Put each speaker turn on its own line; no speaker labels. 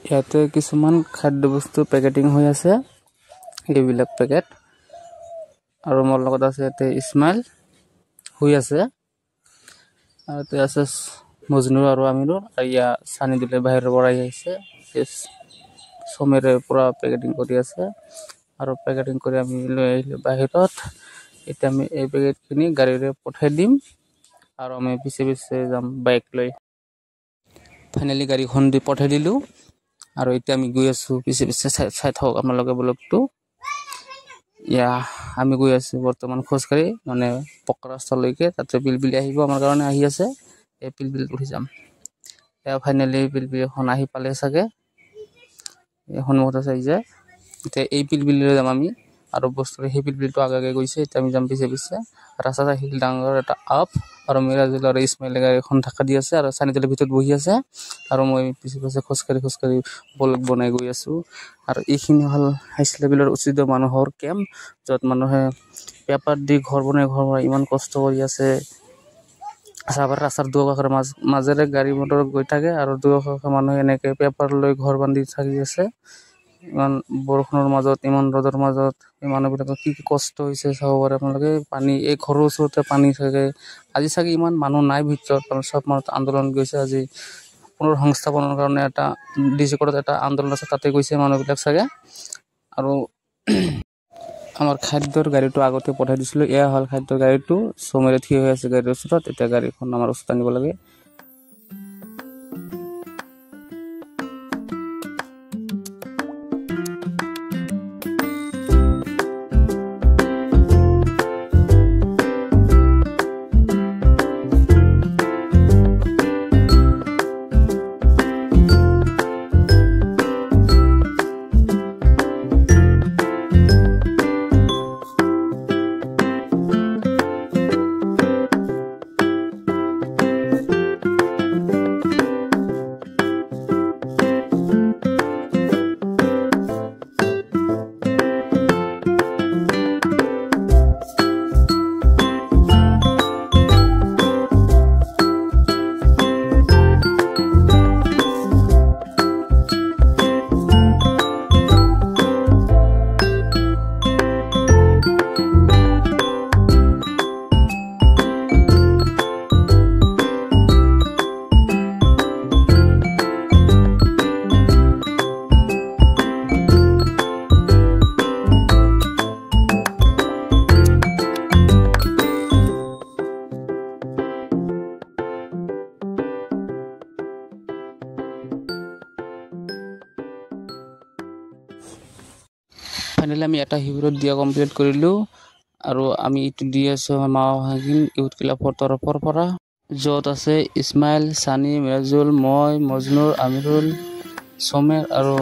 ইয়াতে কিছুমান খাদ্য বস্তু পেকেটিং হৈ আছে এইবিলাক পেকেট আৰু মোৰ লগত আছে ইয়াতে ইছমাইল হৈ আছে আৰু ইয়াতে আছে মজনুৰ আৰু আমিনুৰ আৰু ইয়া সানি দিলে বাহিৰৰ পৰা আহিছে সোমেৰে পুৰা পেকেটিং কৰি আছে আৰু পেকেটিং কৰি আমি লৈ আহিলো বাহিৰত এতিয়া আমি এই পেকেটখিনি গাড়ীৰে পঠাই দিম আৰু আমি পিছে পিছে যাম বাইক লৈ ফাইনালি গাড়ীখন দি পঠাই দিলো আৰু এতিয়া আমি গৈ আছো পিছে পিছে চাই থাকক আপোনালোকে ব্লগটো ইয়া আমি গৈ আছো বৰ্তমান খোজকাঢ়ি মানে পকা ৰাস্তালৈকে তাতে বিলবিলি আহিব আমাৰ কাৰণে আহি আছে এই বিলবিল উঠি যাম এয়া ফাইনালি বিলবিলখন আহি পালে চাগে এই সন্মুখত আছে যে এতিয়া এই বিলবিললৈ যাম আমি আৰু বস্তু সেই বিলবিলটো আগে গৈছে এতিয়া আমি যাম পিছে পিছে ৰাস্তাত আহিল ডাঙৰ এটা আপ আৰু মিৰাজুল আৰু ইছমাইল গাড়ীখন ঢাকা দি আছে আৰু চানিদলৰ ভিতৰত বহি আছে আৰু মই পিছে পিছে খোজকাঢ়ি ব্লগ বনাই গৈ আছো আৰু এইখিনি হ'ল হাইস লেভেলৰ উচিত মানুহৰ কেম্প য'ত মানুহে পেপাৰ দি ঘৰ বনাই ইমান কষ্ট কৰি আছে সাবাৰ ৰাস্তাৰ দুকাষৰ মাজেৰে গাড়ী মটৰ গৈ থাকে আৰু দুকাষৰ মানুহে এনেকে পেপাৰ লৈ ঘৰ বান্ধি থাকি আছে ইমান বৰষুণৰ মাজত ইমান ৰ'দৰ মাজত এই মানুহবিলাকৰ কি কষ্ট হৈছে চাব পাৰে আপোনালোকে পানী এই ঘৰৰ ওচৰতে পানী থাকে আজি চাগে ইমান মানুহ নাই ভিতৰত কাৰণ সব মানুহ আন্দোলন গৈছে আজি পুনৰ সংস্থাপনৰ কাৰণে এটা ডিজিকৰত এটা আন্দোলন আছে তাতে গৈছে মানুহবিলাক চাগে আৰু আমাৰ খাদ্যৰ গাড়ীটো আগতে পঠাই দিছিলোঁ এয়া হ'ল খাদ্যৰ গাড়ীটো সোমেৰে থিয় হৈ আছে গাড়ীৰ ওচৰত এতিয়া গাড়ীখন আমাৰ ওচৰত আনিব লাগে ফাইনালি আমি এটা শিবিৰত দিয়া কমপ্লিট কৰিলোঁ আৰু আমি এইটো দি আছোঁ মাওহাগিন ইউথ ক্লাবৰ তৰফৰ পৰা য'ত আছে ইছমাইল সানি মিৰাজুল মই মজনুৰ আমিৰুল সোমেৰ আৰু